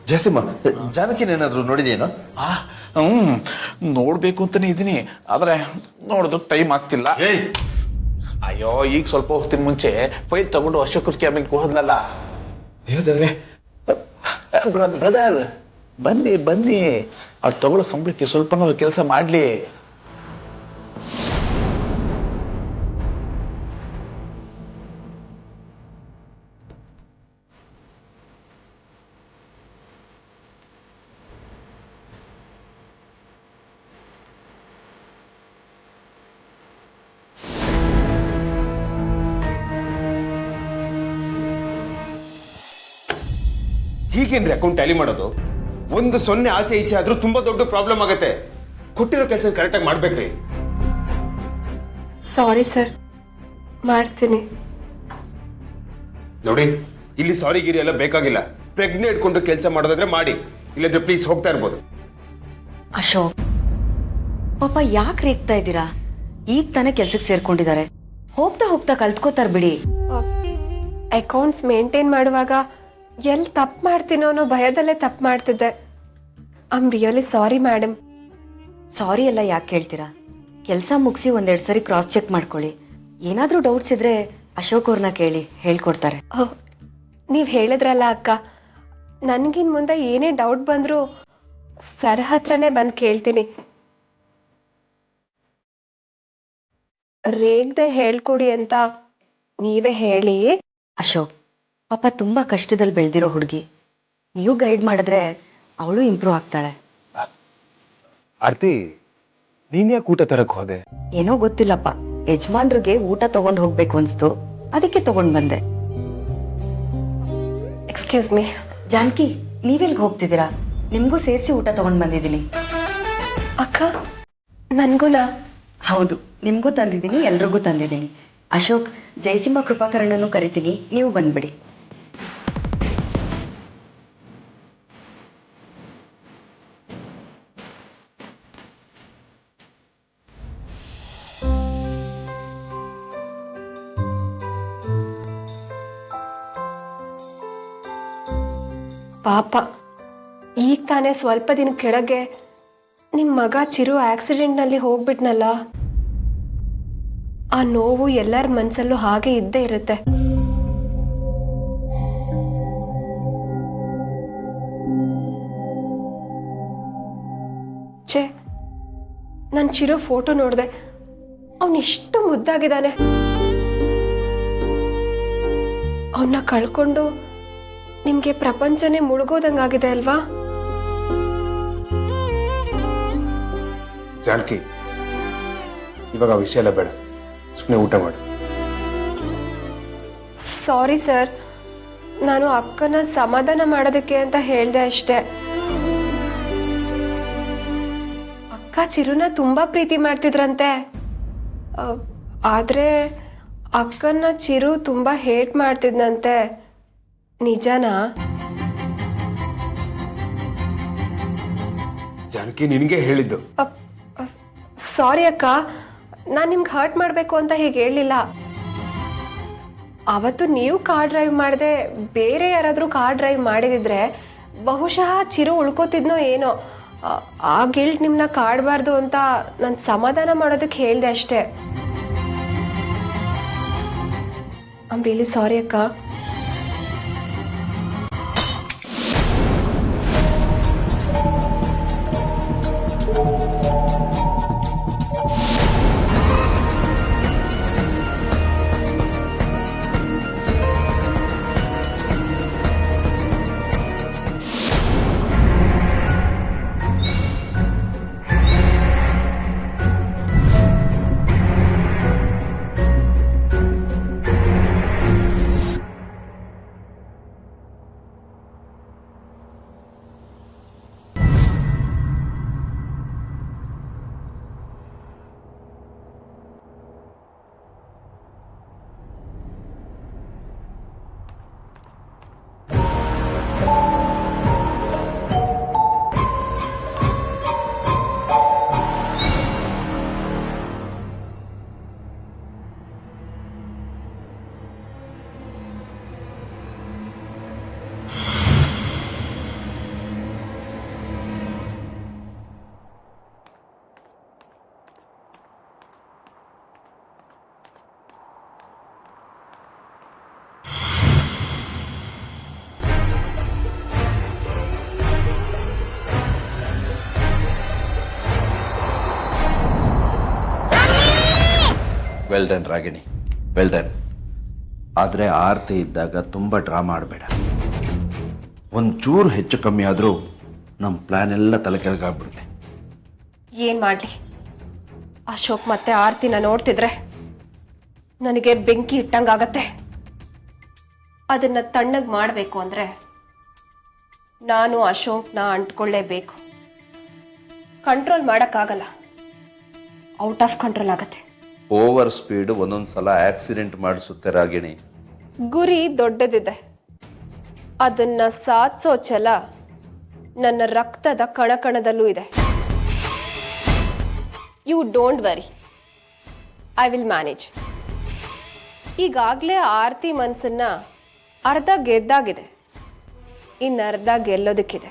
ಜಯಸಿಂಹ, ಜಾನಕಿನೇನಾದ್ರೂ ನೋಡಿದೇನೋ? ನೋಡ್ಬೇಕು ಅಂತಾನೆ ಇದೀನಿ, ಆದ್ರೆ ನೋಡೋದಕ್ಕೆ ಟೈಮ್ ಆಗ್ತಿಲ್ಲ. ಅಯ್ಯೋ, ಈಗ ಸ್ವಲ್ಪ ಹೊತ್ತಿನ ಮುಂಚೆ ಫೈಲ್ ತಗೊಂಡು ಅಶೋಕರ್ ಕ್ಯಾಬಿನ್ಗೆ ಹೋದ್ನಲ್ಲ. ಬ್ರದರ್, ಬನ್ನಿ ಬನ್ನಿ, ಅವ್ರು ತಗೊಳ್ಳೋ ಸಂಬಳಕ್ಕೆ ಸ್ವಲ್ಪ ಕೆಲಸ ಮಾಡ್ಲಿ. ಹೀಗೇನ್ರಿ ಅಕೌಂಟ್ ಟ್ಯಾಲಿ ಮಾಡೋದು? 1 ಆಚೆ ಈಚೆ ಆದ್ರೂ ತುಂಬಾ ದೊಡ್ಡ ಪ್ರಾಬ್ಲಮ್ ಆಗತ್ತೆ. ಕೊಟ್ಟಿರೋ ಕೆಲಸ ಕರೆಕ್ಟಾಗಿ ಮಾಡ್ಬೇಕ್ರಿ. ಸಾರಿ ಸರ್, ಮಾಡ್ತೀನಿ. ನೋಡಿ, ಇಲ್ಲಿ ಸಾರಿ ಗಿರಿ ಎಲ್ಲ ಬೇಕಾಗಿಲ್ಲ. ಪ್ರಜ್ಞೆ ಇಟ್ಕೊಂಡು ಕೆಲಸ ಮಾಡೋದಾದ್ರೆ ಮಾಡಿ, ಇಲ್ಲಂದ್ರೆ ಪ್ಲೀಸ್ ಹೋಗ್ತಾ ಇರ್ಬೋದು. ಅಶೋಕ್ ಪಾಪ ಯಾಕೆ ರೇಗ್ತಾ ಇದ್ದೀರಾ? ಈಗ ತಾನೇ ಕೆಲ್ಸಕ್ಕೆ ಸೇರ್ಕೊಂಡಿದ್ದಾರೆ, ಹೋಗ್ತಾ ಹೋಗ್ತಾ ಕಲ್ತ್ಕೋತಾರ ಬಿಡಿ. ಅಕೌಂಟ್ಸ್ ಮೇಂಟೈನ್ ಮಾಡುವಾಗ ಎಲ್ಲಿ ತಪ್ಪು ಮಾಡ್ತೀನೋ ಅನ್ನೋ ಭಯದಲ್ಲೇ ತಪ್ಪು ಮಾಡ್ತಿದ್ದೆ. I am really sorry madam. Sorry ಎಲ್ಲ ಯಾಕೆ ಕೇಳ್ತೀರಾ? ಕೆಲಸ ಮುಗಿಸಿ 1-2 ಸರಿ ಕ್ರಾಸ್ ಚೆಕ್ ಮಾಡ್ಕೊಳ್ಳಿ. ಏನಾದರೂ ಡೌಟ್ಸ್ ಇದ್ರೆ ಅಶೋಕ್ ಅವ್ರನ್ನ ಕೇಳಿ, ಹೇಳ್ಕೊಡ್ತಾರೆ. ನೀವು ಹೇಳಿದ್ರಲ್ಲ ಅಕ್ಕ, ನನಗಿನ್ ಮುಂದೆ ಏನೇ ಡೌಟ್ ಬಂದರೂ ಸರ್ ಹತ್ರನೇ ಬಂದು ಕೇಳ್ತೀನಿ. ರೇಗ್ದೆ ಹೇಳ್ಕೊಡಿ ಅಂತ ನೀವೇ ಹೇಳಿ. ಅಶೋಕ್ ಪಾಪ ತುಂಬಾ ಕಷ್ಟದಲ್ಲಿ ಬೆಳೆದಿರೋ ಹುಡುಗಿ, ನೀವು ಗೈಡ್ ಮಾಡಿದ್ರೆ ಅವಳು ಇಂಪ್ರೂವ್ ಆಗ್ತಾಳೆ. ಆರ್ತಿ, ನೀನ್ ಯಾಕೆ ಊಟ ತರಕ್ ಹೋದೆ? ಏನೋ ಗೊತ್ತಿಲ್ಲಪ್ಪ, ಯಜಮಾನ್ರಿಗೆ ಊಟ ತಗೊಂಡು ಹೋಗ್ಬೇಕು ಅನ್ಸ್ತು, ಅದಕ್ಕೆ ತಗೊಂಡ್ ಬಂದೆ. Excuse me. ಜಾನಕಿ, ನೀವೆಲ್ಗೆ ಹೋಗ್ತಿದ್ದೀರಾ? ನಿಮ್ಗೂ ಸೇರಿಸಿ ಊಟ ತಗೊಂಡ್ ಬಂದಿದ್ದೀನಿ. ಅಕ್ಕ, ನನ್ಗುನಾ? ಹೌದು, ನಿಮ್ಗೂ ತಂದಿದ್ದೀನಿ, ಎಲ್ರಿಗೂ ತಂದಿದ್ದೀನಿ. ಅಶೋಕ್, ಜಯಸಿಂಹ ಕೃಪಾಕರಣನು ಕರಿತೀನಿ, ನೀವು ಬಂದ್ಬಿಡಿ. ಪಾಪ, ಈಗ ತಾನೇ ಸ್ವಲ್ಪ ದಿನ ಕೆಳಗೆ ನಿಮ್ಮ ಮಗ ಚಿರು ಆಕ್ಸಿಡೆಂಟ್ನಲ್ಲಿ ಹೋಗ್ಬಿಟ್ನಲ್ಲ, ಆ ನೋವು ಎಲ್ಲರ ಮನಸ್ಸಲ್ಲೂ ಹಾಗೆ ಇದ್ದೇ ಇರುತ್ತೆ. ಛೇ, ನಾನು ಚಿರು ಫೋಟೋ ನೋಡಿದೆ, ಅವನಿಷ್ಟು ಮುದ್ದಾಗಿದ್ದಾನೆ. ಅವನ್ನ ಕಳ್ಕೊಂಡು ನಿಮ್ಗೆ ಪ್ರಪಂಚನೇ ಮುಳುಗೋದಂಗಾಗಿದೆ ಅಲ್ವಾ? ಜಾನಕಿ, ಇವಾಗ ವಿಷಯ ಎಲ್ಲ ಬೇಡ, ಸುಮ್ಮನೆ ಊಟ ಮಾಡು. ಸಾರಿ ಸರ್, ನಾನು ಅಕ್ಕನ ಸಮಾಧಾನ ಮಾಡೋದಕ್ಕೆ ಅಂತ ಹೇಳಿದೆ ಅಷ್ಟೇ. ಅಕ್ಕ ಚಿರುನ ತುಂಬಾ ಪ್ರೀತಿ ಮಾಡ್ತಿದ್ರಂತೆ, ಆದ್ರೆ ಅಕ್ಕನ ಚಿರು ತುಂಬಾ ಹೇಟ್ ಮಾಡ್ತಿದ್ನಂತೆ. ನಿಜನಾ? ಜಾನಕಿ ನಿನಗೆ ಹೇಳಿದ್ದು. ಸಾರಿ ಅಕ್ಕ, ನಾನು ನಿಮ್ಗೆ ಹರ್ಟ್ ಮಾಡಬೇಕು ಅಂತ ಹೀಗೆ ಹೇಳಲಿಲ್ಲ. ಅವತ್ತು ನೀವು ಕಾರ್ ಡ್ರೈವ್ ಮಾಡದೆ ಬೇರೆ ಯಾರಾದರೂ ಕಾರ್ ಡ್ರೈವ್ ಮಾಡಿದಿದ್ರೆ ಬಹುಶಃ ಚಿರು ಉಳ್ಕೋತಿದ್ನೋ ಏನೋ. ಆ ಗಿಲ್ಟ್ ನಿಮ್ಮನ್ನ ಕಾಡಬಾರ್ದು ಅಂತ ನಾನು ಸಮಾಧಾನ ಮಾಡೋದಕ್ಕೆ ಹೇಳಿದೆ ಅಷ್ಟೇ. ಐ ಆಮ್ ರಿಯಲಿ ಸಾರಿ ಅಕ್ಕ. Well done Ragini, well done. ಆದರೆ ಆರತಿ ಇದ್ದಾಗ ತುಂಬ ಡ್ರಾ ಮಾಡಬೇಡ. ಒಂಚೂರು ಹೆಚ್ಚು ಕಮ್ಮಿ ಆದರೂ ನಮ್ಮ ಪ್ಲ್ಯಾನ್ ಎಲ್ಲ ತಲೆ ಕೆಳಗಾಗ್ಬಿಡುತ್ತೆ. ಏನು ಮಾಡಲಿ, ಅಶೋಕ್ ಮತ್ತೆ ಆರ್ತಿನ ನೋಡ್ತಿದ್ರೆ ನನಗೆ ಬೆಂಕಿ ಇಟ್ಟಂಗಾಗತ್ತೆ. ಅದನ್ನ ತಣ್ಣಗೆ ಮಾಡಬೇಕು ಅಂದರೆ ನಾನು ಅಶೋಕ್ನ ಅಂಟ್ಕೊಳ್ಳೇಬೇಕು. ಕಂಟ್ರೋಲ್ ಮಾಡೋಕ್ಕಾಗಲ್ಲ, ಔಟ್ ಆಫ್ ಕಂಟ್ರೋಲ್ ಆಗತ್ತೆ. ಓವರ್ ಸ್ಪೀಡ್ ಒಂದೊಂದು ಸಲ ಆಕ್ಸಿಡೆಂಟ್ ಮಾಡಿಸುತ್ತೆ ರಾಗಿಣಿ. ಗುರಿ ದೊಡ್ಡದಿದೆ, ಅದನ್ನ ಸಾಧಿಸೋ ಛಲ ನನ್ನ ರಕ್ತದ ಕಣಕಣದಲ್ಲೂ ಇದೆ. You don't worry, I will manage. ಈಗಾಗಲೇ ಆರತಿ ಮನಸ್ಸನ್ನ ಅರ್ಧ ಗೆದ್ದಾಗಿದೆ, ಇನ್ನರ್ಧ ಗೆಲ್ಲೋದಕ್ಕಿದೆ.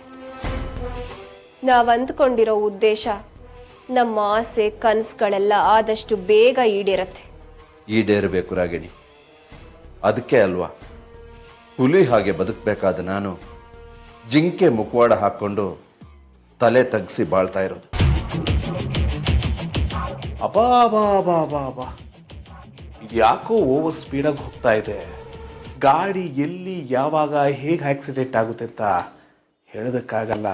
ನಾವು ಅಂದ್ಕೊಂಡಿರೋ ಉದ್ದೇಶ, ನಮ್ಮ ಆಸೆ ಕನಸುಗಳೆಲ್ಲ ಆದಷ್ಟು ಬೇಗ ಈಡೇರತ್ತೆ. ಈಡೇರಬೇಕು ರಾಗಿಣಿ. ಅದಕ್ಕೆ ಅಲ್ವಾ ಹುಲಿ ಹಾಗೆ ಬದುಕಬೇಕಾದ ನಾನು ಜಿಂಕೆ ಮುಖವಾಡ ಹಾಕ್ಕೊಂಡು ತಲೆ ತಗ್ಸಿ ಬಾಳ್ತಾ ಇರೋದು. ಅಬಾ ಇದು ಯಾಕೋ ಓವರ್ ಸ್ಪೀಡಾಗಿ ಹೋಗ್ತಾ ಇದೆ. ಗಾಡಿ ಎಲ್ಲಿ ಯಾವಾಗ ಹೇಗೆ ಆಕ್ಸಿಡೆಂಟ್ ಆಗುತ್ತೆ ಅಂತ ಹೇಳೋದಕ್ಕಾಗಲ್ಲ.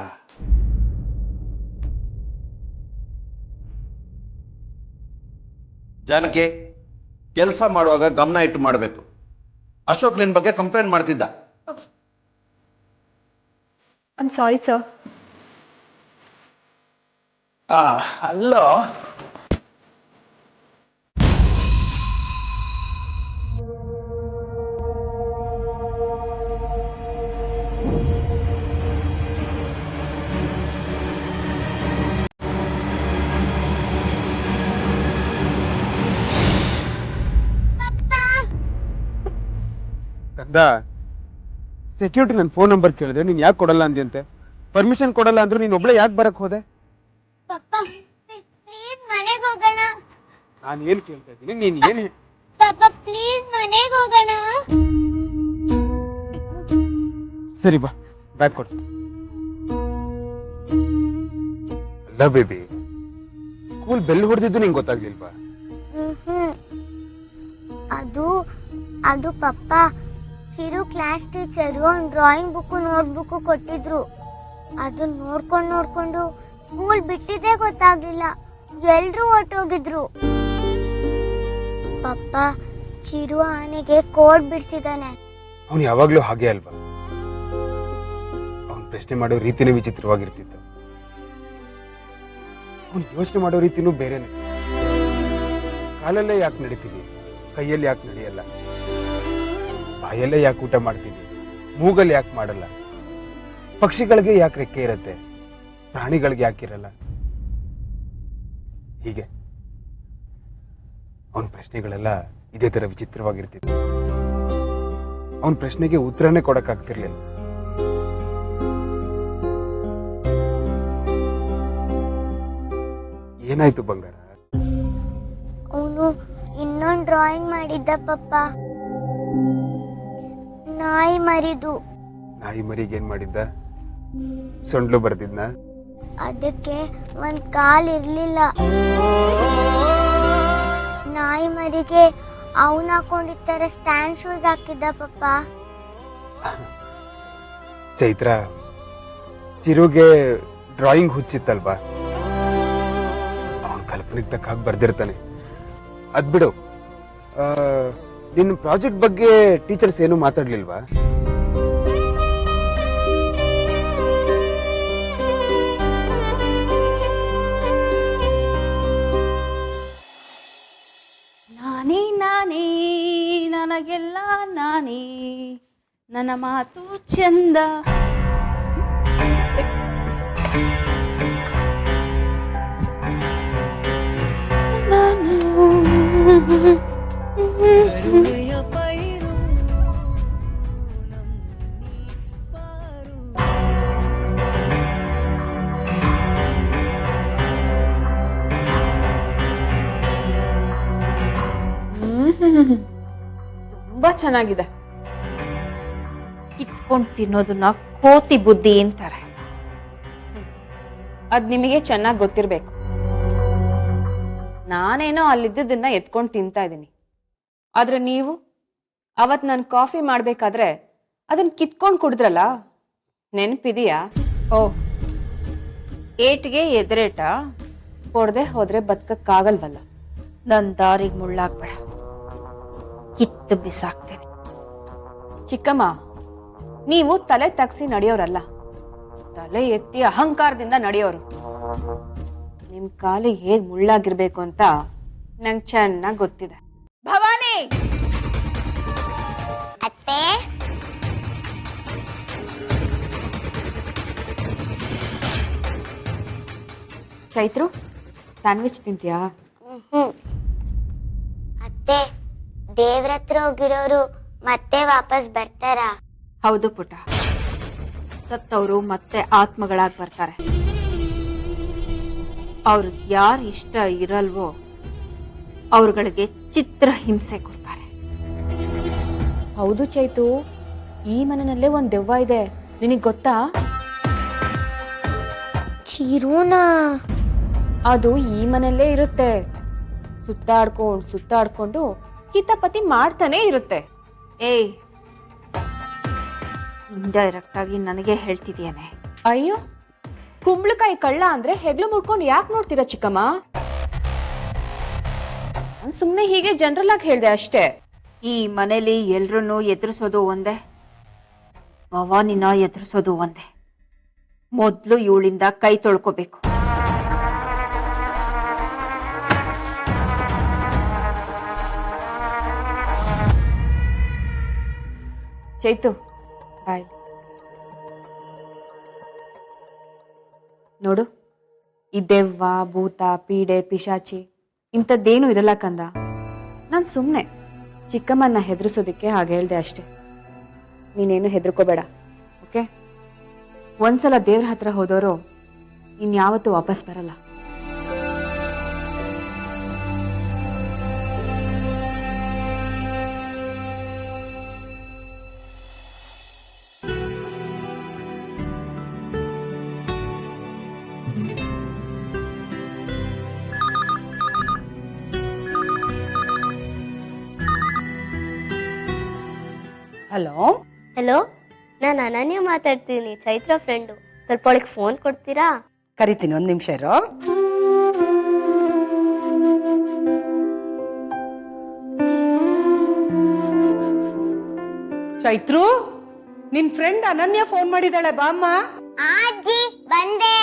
ಜಾನಕಿ, ಕೆಲಸ ಮಾಡುವಾಗ ಗಮನ ಇಟ್ಟು ಮಾಡಬೇಕು. ಅಶೋಕ್ ನಿನ್ನ ಬಗ್ಗೆ ಕಂಪ್ಲೇಂಟ್ ಮಾಡ್ತಿದ್ದ. I'm sorry sir. ಅಲ್ಲೋ, ಕಂದ, ಸೆಕ್ಯೂರಿಟಿ ನನ್ನ ಫೋನ್ ನಂಬರ್ ಕೇಳಿದ್ರೆ ನೀನು ಯಾಕೆ ಕೊಡಲ್ಲ ಅಂದ್ಯಂತೆ? ಪರ್ಮಿಷನ್ ಕೊಡಲ್ಲ ಅಂದ್ರೂ ನೀನು ಒಬ್ಳೆ ಯಾಕೆ ಬರಕ್ ಹೋದೆ? ನಾನು ಏನು ಕೇಳ್ತಾ ಇದ್ದೀನಿ, ನೀನು ಏನು? ಸರಿ ಬಾ, ಬ್ಯಾಗ್ ಕೊಡು. ಅಲ್ಲ ಬೇಬಿ, ಸ್ಕೂಲ್ ಬೆಲ್ ಹೊಡೆದಿದ್ದು ನಿಂಗೆ ಗೊತ್ತಾಗ್ಲಿಲ್ವಾ? ಅದು ಪಪ್ಪ, ಚಿರು ಕ್ಲಾಸ್ ಟೀಚರು ಒಂದು ಡ್ರಾಯಿಂಗ್ ಬುಕ್ ನೋಟ್ಬುಕ್ ಕೊಟ್ಟಿದ್ರು. ಅದನ್ನ ನೋಡ್ಕೊಂಡು ಸ್ಕೂಲ್ ಬಿಟ್ಟಿದ್ದೇ ಗೊತ್ತಾಗ್ಲಿಲ್ಲ, ಎಲ್ರೂ ಹೊರಟೋಗಿದ್ರು. ಪಪ್ಪ, ಚಿರು ಆನೆಗೆ ಕೋಡ್ ಬಿಡಿಸಿದಾನೆ. ಅವನು ಯಾವಾಗ್ಲೂ ಹಾಗೆ ಅಲ್ವಾ? ಅವನು ಪ್ರಶ್ನೆ ಮಾಡೋ ರೀತಿನೇ ವಿಚಿತ್ರವಾಗಿರ್ತಿತ್ತು. ಅವನು ಯೋಚನೆ ಮಾಡೋ ರೀತಿನೂ ಬೇರೆನೆ. ಕಾಲಲ್ಲೇ ಯಾಕೆ ನಡಿತೀವಿ, ಕೈಯಲ್ಲಿ ಯಾಕೆ ನಡೆಯಲ್ಲ? ಬಾಯಲ್ಲೇ ಯಾಕೆ ಊಟ ಮಾಡ್ತೀವಿ, ಮೂಗಲ್ಲಿ ಯಾಕೆ ಮಾಡಲ್ಲ? ಪಕ್ಷಿಗಳಿಗೆ ಯಾಕೆ ರೆಕ್ಕೆ ಇರುತ್ತೆ, ಪ್ರಾಣಿಗಳಿಗೆ ಯಾಕಿರಲ್ಲ? ಹೀಗೆ ಅವನ ಪ್ರಶ್ನೆಗಳೆಲ್ಲ ಇದೇ ತರ ವಿಚಿತ್ರವಾಗಿರ್ತಿತ್ತು. ಅವನ ಪ್ರಶ್ನೆಗೆ ಉತ್ತರನೇ ಕೊಡಕ್ಕಾಗ್ತಿರ್ಲಿಲ್ಲ. ಏನಾಯ್ತು ಬಂಗಾರ? ಅವನು ಇನ್ನೊಂದು ಡ್ರಾಯಿಂಗ್ ಮಾಡಿದ್ದ ಪಪ್ಪ, ನಾಯಿ ಮರಿದು. ನಾಯಿ ಮರಿಗೆ ಏನ್ ಮಾಡಿದ್ದ? ಸೊಂಡ್ಲು ಬರ್ದಿದ್ನ? ಅದಕ್ಕೆ ಒಂದ್ ಕಾಲ್ ಇರ್ಲಿಲ್ಲ. ನಾಯಿ ಮರಿಗೆ ಅವನ್ ಹಾಕೊಂಡಿರ್ತಾರೆ ಸ್ಟ್ಯಾಂಡ್ ಶೂಸ್ ಹಾಕಿದ್ದ ಪಪ್ಪ. ಚೈತ್ರ, ಚಿರುಗೆ ಡ್ರಾಯಿಂಗ್ ಹುಚ್ಚಿತ್ತಲ್ವಾ? ಅವನ್ ಕಲ್ಪನೆಗೆ ತಕ್ಕ ಹಾಗೆ ಬರ್ದಿರ್ತಾನೆ. ಅದ್ ಬಿಡು, ನಿನ್ನ ಪ್ರಾಜೆಕ್ಟ್ ಬಗ್ಗೆ ಟೀಚರ್ಸ್ ಏನು ಮಾತಾಡ್ಲಿಲ್ವಾ? ನಾನೇ ನನಗೆಲ್ಲ ನಾನೇ, ನನ್ನ ಮಾತು ಚಂದ. ತುಂಬಾ ಚೆನ್ನಾಗಿದೆ. ಕಿತ್ಕೊಂಡು ತಿನ್ನೋದನ್ನ ಕೋತಿ ಬುದ್ಧಿ ಅಂತಾರೆ. ಅದ್ ನಿಮಗೆ ಚೆನ್ನಾಗಿ ಗೊತ್ತಿರ್ಬೇಕು. ನಾನೇನೋ ಅಲ್ಲಿದ್ದದನ್ನ ಎತ್ಕೊಂಡು ತಿಂತಾ ಇದ್ದೀನಿ. ಆದ್ರೆ ನೀವು ಅವತ್ ನಾನು ಕಾಫಿ ಮಾಡ್ಬೇಕಾದ್ರೆ ಅದನ್ನ ಕಿತ್ಕೊಂಡು ಕುಡಿದ್ರಲ್ಲ, ನೆನಪಿದೆಯಾ? ಓ, ಏಟ್ಗೆ ಎದುರೇಟ ಕೊಡದೆ ಹೋದ್ರೆ ಬದುಕಕ್ಕಾಗಲ್ವಲ್ಲ. ನನ್ನ ದಾರಿಗೆ ಮುಳ್ಳಾಗ್ಬೇಡ, ಕಿತ್ತು ಬಿಸಾಕ್ತೇನೆ. ಚಿಕ್ಕಮ್ಮ, ನೀವು ತಲೆ ತಗ್ಸಿ ನಡೆಯೋರಲ್ಲ, ತಲೆ ಎತ್ತಿ ಅಹಂಕಾರದಿಂದ ನಡೆಯೋರು. ನಿಮ್ ಕಾಲಿಗೆ ಹೇಗ್ ಮುಳ್ಳಾಗಿರ್ಬೇಕು ಅಂತ ನಂಗೆ ಚೆನ್ನಾಗಿ ಗೊತ್ತಿದೆ. ಭವಾನಿ, ಅತ್ತೆ, ಚೈತ್ರು ಸ್ಯಾಂಡ್ವಿಚ್ ತಿಂತೀಯಾ? ಅತ್ತೆ, ದೇವ್ರ ಹತ್ರ ಹೋಗಿರೋರು ಮತ್ತೆ ವಾಪಸ್ ಬರ್ತಾರಾ? ಹೌದು ಪುಟ, ಸತ್ತವರು ಮತ್ತೆ ಆತ್ಮಗಳಾಗಿ ಬರ್ತಾರೆ. ಅವ್ರಿಗೆ ಯಾರು ಇಷ್ಟ ಇರಲ್ವೋ ಅವ್ರಗಳಿಗೆ ಚಿತ್ರ ಹಿಂಸೆ ಕೊಡ್ತಾರೆ. ಹೌದು ಚೈತು, ಈ ಮನೆಯಲ್ಲೇ ಒಂದ್ ದೆವ್ವ ಇದೆ, ನಿನಗ್ ಗೊತ್ತಾ? ಚಿರುನಾ? ಅದು ಈ ಮನೆಯಲ್ಲೇ ಇರುತ್ತೆ. ಸುತ್ತಾಡ್ಕೊಂಡು ಕಿತಾಪತಿ ಮಾಡ್ತಾನೆ ಇರುತ್ತೆ. ಏಯ್, ಇಂಡೈರೆಕ್ಟ್ ಆಗಿ ನನಗೆ ಹೇಳ್ತಿದ್ಯಾನೆ. ಅಯ್ಯೋ, ಕುಂಬಳಕಾಯಿ ಕಳ್ಳ ಅಂದ್ರೆ ಹೆಗ್ಲು ಮುಡ್ಕೊಂಡು ಯಾಕೆ ನೋಡ್ತೀರಾ ಚಿಕ್ಕಮ್ಮ? ನಾನು ಸುಮ್ಮನೆ ಹೀಗೆ ಜನರಲ್ ಆಗಿ ಹೇಳ್ದೆ ಅಷ್ಟೇ. ಈ ಮನೇಲಿ ಎಲ್ರನ್ನೂ ಎದುರಿಸೋದು ಒಂದೇ, ಭವಾನಿನ ಎದುರಿಸೋದು ಒಂದೇ. ಮೊದ್ಲು ಇವಳಿಂದ ಕೈ ತೊಳ್ಕೋಬೇಕು. ಚೈತು, ಬಾಯ್. ನೋಡು, ಈ ದೆವ್ವ, ಭೂತ, ಪೀಡೆ, ಪಿಶಾಚಿ ಇಂಥದ್ದೇನು ಇರಲ್ಲ ಕಂದ. ನಾನು ಸುಮ್ಮನೆ ಚಿಕ್ಕಮ್ಮನ್ನ ಹೆದರ್ಸೋದಕ್ಕೆ ಹಾಗೆ ಹೇಳ್ದೆ ಅಷ್ಟೆ. ನೀನೇನು ಹೆದರ್ಕೋಬೇಡ, ಓಕೆ? ಒಂದ್ಸಲ ದೇವ್ರ ಹತ್ರ ಹೋದವರು ಇನ್ಯಾವತ್ತೂ ವಾಪಸ್ ಬರಲ್ಲ. ಹಲೋ ಹಲೋ, ನಾನು ಅನನ್ಯ ಮಾತಾಡ್ತೀನಿ, ಚೈತ್ರ ಫ್ರೆಂಡು. ಸ್ವಲ್ಪ ಅವಳಿಗೆ ಫೋನ್ ಕೊಡ್ತೀರಾ? ಕರಿತೀನಿ, ಒಂದು ನಿಮಿಷ ಇರೋ. ಚೈತ್ರು, ನಿನ್ ಫ್ರೆಂಡ್ ಅನನ್ಯ ಫೋನ್ ಮಾಡಿದಾಳೆ, ಬಾಮ್ಮ. ಅಜ್ಜಿ ಬಂದೆ.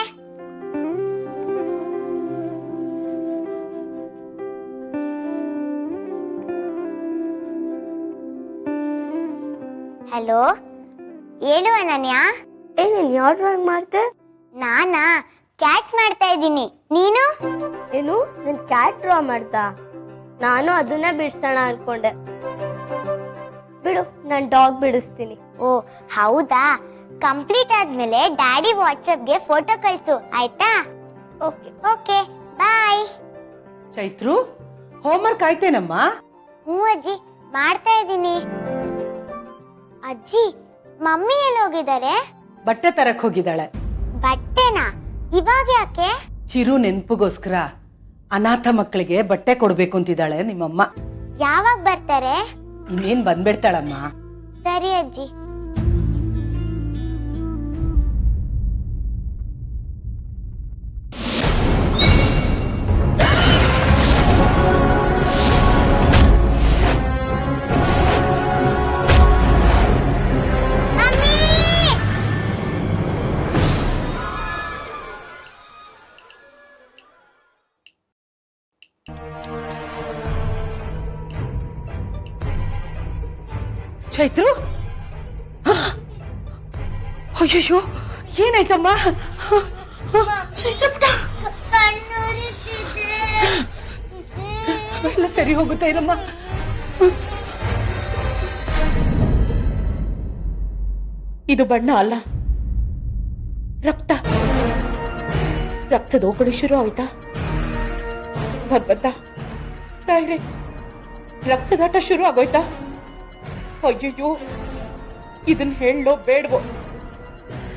ಹಲೋ, ಹೇಳು ಅನನ್ಯ. ನೀನು ಯಾವ ಡ್ರಾಯಿಂಗ್ ಮಾಡ್ದೆ? ನಾನಾ ಕ್ಯಾಟ್ ಮಾಡ್ತಾ ಇದ್ದೀನಿ. ನೀನು? ಏನು, ನೀನು ಕ್ಯಾಟ್ ಡ್ರಾ ಮಾಡ್ತಾ? ನಾನು ಅದನ್ನ ಬಿಡಿಸೋಣ ಅನ್ಕೊಂಡೆ. ಬಿಡು, ನಾನು ಡಾಗ್ ಬಿಡಿಸ್ತೀನಿ. ಓ ಹೌದಾ? ಕಂಪ್ಲೀಟ್ ಆದ್ಮೇಲೆ ಡ್ಯಾಡಿ ವಾಟ್ಸಪ್ಗೆ ಫೋಟೋ ಕಳಿಸು, ಆಯ್ತಾ? ಓಕೆ ಓಕೆ, ಬಾಯ್. ಚೈತ್ರು, ಹೋಮ್ವರ್ಕ್ ಆಯ್ತೇನಮ್ಮ? ಹ್ಞೂ ಅಜ್ಜಿ, ಮಾಡ್ತಾ ಇದ್ದೀನಿ. ಅಜ್ಜಿ, ಮಮ್ಮಿ ಎಲ್ಲಿ ಹೋಗಿದ್ದಾರೆ? ಬಟ್ಟೆ ತರಕ್ ಹೋಗಿದ್ದಾಳೆ. ಬಟ್ಟೆನಾ? ಇವಾಗ ಯಾಕೆ? ಚಿರು ನೆನ್ಪಿಗೋಸ್ಕರ ಅನಾಥ ಮಕ್ಕಳಿಗೆ ಬಟ್ಟೆ ಕೊಡ್ಬೇಕು ಅಂತಿದ್ದಾಳೆ ನಿಮ್ಮಮ್ಮ. ಯಾವಾಗ ಬರ್ತಾರೆ? ಇನ್ನೇನ್ ಬಂದ್ಬಿಡ್ತಾಳಮ್ಮ. ಸರಿ ಅಜ್ಜಿ. ಚೈತ್ರು, ಅಯ್ಯೋ ಏನಾಯ್ತಮ್ಮ? ಚೈತ್ರ ಪುಟ್ಟ, ಎಲ್ಲ ಸರಿ ಹೋಗುತ್ತಾ ಇರಮ್ಮ. ಇದು ಬಣ್ಣ ಅಲ್ಲ, ರಕ್ತ. ರಕ್ತದ ಓಕಳಿ ಶುರು ಆಯ್ತಾ? ಭಗವಂತ ತಾಯಿರೇ, ರಕ್ತದಾಟ ಶುರು ಆಗೋಯ್ತಾ? ಅಯ್ಯೋ, ಇದನ್ನ ಹೇಳೋ ಬೇಡವೋ?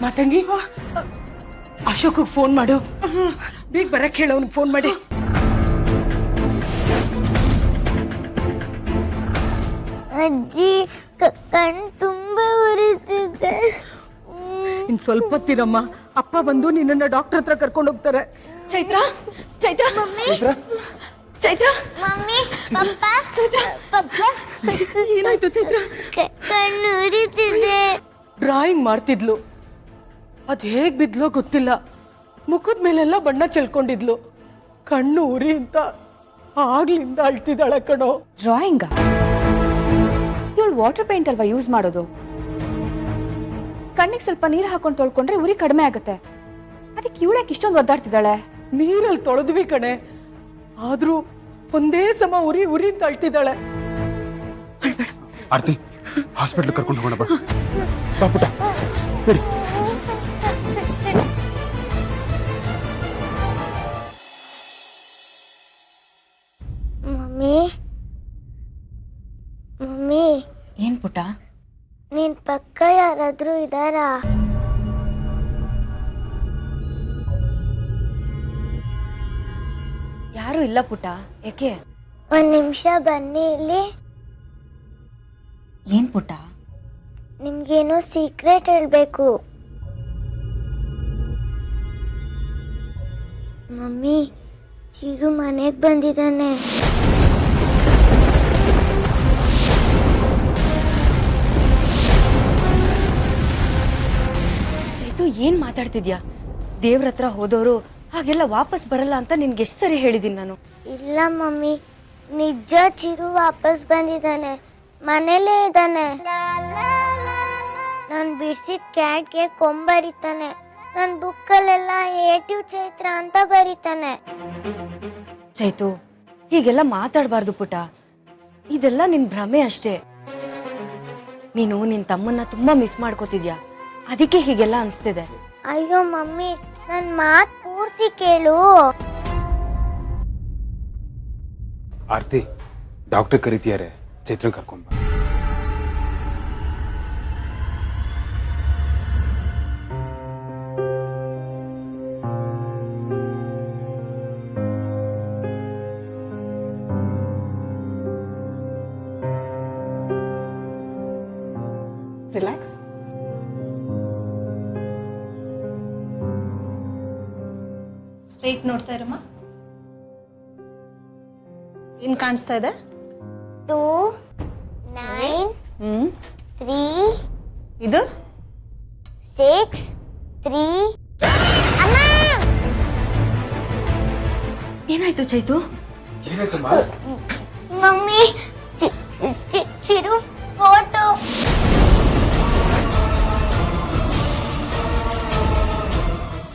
ಮಾತಂಗಿ, ಅಶೋಕ್ ಫೋನ್ ಮಾಡು, ಬೇಗ ಬರಕ್ ಹೇಳೋನ್ ಫೋನ್ ಮಾಡಿ. ಅಜ್ಜಿ ಕಣ್ ತುಂಬಾ ಉರಿತಿದೆ. ಇನ್ ಸ್ವಲ್ಪ ಹೊತ್ತಿರಮ್ಮ, ಅಪ್ಪ ಬಂದು ನಿನ್ನನ್ನ ಡಾಕ್ಟರ್ ಹತ್ರ ಕರ್ಕೊಂಡು ಹೋಗ್ತಾರೆ. ಚೈತ್ರ ಚೈತ್ರ ಚೈತ್ರ ಮಮ್ಮಿ ಪಪ್ಪ ಏನಾಯ್ತು ಚೈತ್ರ? ಕಣ್ಣು ಉರಿತಿದೆ. ಡ್ರಾಯಿಂಗ್ ಮಾಡ್ತಿದ್ಲು, ಅದ್ ಹೇಗ್ ಬಿದ್ಲೋ ಗೊತ್ತಿಲ್ಲ. ಮುಖದ ಮೇಲೆಲ್ಲ ಬಣ್ಣ ಚೆಲ್ಕೊಂಡಿದ್ಲು. ಕಣ್ಣು ಉರಿ ಅಂತ ಆಗ್ಲಿಂದ ಅಳ್ತಿದ್ದಾಳೆ ಕಣೋ. ಡ್ರಾಯಿಂಗ ಇವಳು ವಾಟರ್ ಪೇಂಟ್ ಅಲ್ವಾ ಯೂಸ್ ಮಾಡೋದು? ಕಣ್ಣಿಗೆ ಸ್ವಲ್ಪ ನೀರು ಹಾಕೊಂಡು ತೊಳ್ಕೊಂಡ್ರೆ ಉರಿ ಕಡಿಮೆ ಆಗುತ್ತೆ. ಅದಕ್ಕೆ ಇವಳಕ್ಕೆ ಇಷ್ಟೊಂದು ಒದ್ದಾಡ್ತಿದ್ದಾಳೆ? ನೀರಲ್ಲಿ ತೊಳೆದ್ವಿ ಕಣೆ, ಆದ್ರೂ ಒಂದೇ ಸಮ ಉರಿ ಉರಿ ಅಂತ ಅಳ್ತಿದ್ದಾಳೆ. ಆರ್ತಿ ಹಾಸ್ಪಿಟ್ಲ್ ಕರ್ಕೊಂಡು ಹೋಗೋಣ ಬಾ ಪುಟ್ಟ, ನಡಿ. ಮಮ್ಮಿ ಏನ್ ಪುಟ್ಟ? ನಿನ್ ಪಕ್ಕ ಯಾರಾದ್ರೂ ಇದಾರಾ? ಯಾರು ಇಲ್ಲ ಪುಟ್ಟ. ಏಕೆ? ಒಂದ್ ನಿಮಿಷ ಬನ್ನಿ ಇಲ್ಲಿ. ಏನ್ ಪುಟ್ಟ? ನಿಮ್ಗೇನೋ ಸೀಕ್ರೆಟ್ ಹೇಳ್ಬೇಕು. ಮಮ್ಮಿ, ಚಿರು ಮನೆಗ್ ಬಂದಿದ್ದಾನೆ. ಚೈತು, ಏನ್ ಮಾತಾಡ್ತಿದ್ಯಾ? ದೇವ್ರ ಹತ್ರ ಹೋದವರು ಹಾಗೆಲ್ಲ ವಾಪಸ್ ಬರಲ್ಲ ಅಂತ ನಿನ್ಗೆ ಎಷ್ಟು ಸರಿ ಹೇಳಿದೀನಿ ನಾನು. ಇಲ್ಲ ಮಮ್ಮಿ, ನಿಜ ಚಿರು ವಾಪಸ್ ಬಂದಿದ್ದಾನೆ. ಮನೇಲೇ ಇದ್ದಾನೆ. ನಾನು ಬಿಡಿಸಿದ ಕ್ಯಾಟ್ಗೆ ಕೊಂಬರಿತಾನೆ. ನನ್ನ ಬುಕ್ಕಲ್ಲೆಲ್ಲ ಏಟಿವ್ ಚೈತ್ರ ಅಂತ ಬರೀತಾನೆ. ಚೈತು, ಹೀಗೆಲ್ಲ ಮಾತಾಡಬಾರ್ದು ಪುಟ್ಟ. ಇದೆಲ್ಲ ನಿನ್ ಭ್ರಮೆ ಅಷ್ಟೇ. ನೀನು ನಿನ್ ತಮ್ಮನ್ನ ತುಂಬಾ ಮಿಸ್ ಮಾಡ್ಕೋತಿದ್ಯಾ, ಅದಕ್ಕೆ ಹೀಗೆಲ್ಲ ಅನ್ಸ್ತಿದೆ. ಅಯ್ಯೋ ಮಮ್ಮಿ, ನನ್ನ ಮಾತು ಪೂರ್ತಿ ಕೇಳು. ಆರ್ತಿ ಡಾಕ್ಟರ್ ಕರೀತಿದ್ದಾರೆ, ಚೈತ್ರನ್ ಕರ್ಕೊಂಡ್ ಬಾ. ರಿಲ್ಯಾಕ್ಸ್. ಸ್ಟ್ರೈಟ್ ನೋಡ್ತಾ ಇರಮ್ಮ. ಏನ್ ಕಾಣಿಸ್ತಾ ಇದೆ? 2 9 3 ಇದು 6 3. ಅಮ್ಮ, ಏನಾಯ್ತು ಚೈತು? ಏನಾಯ್ತಮ್ಮ?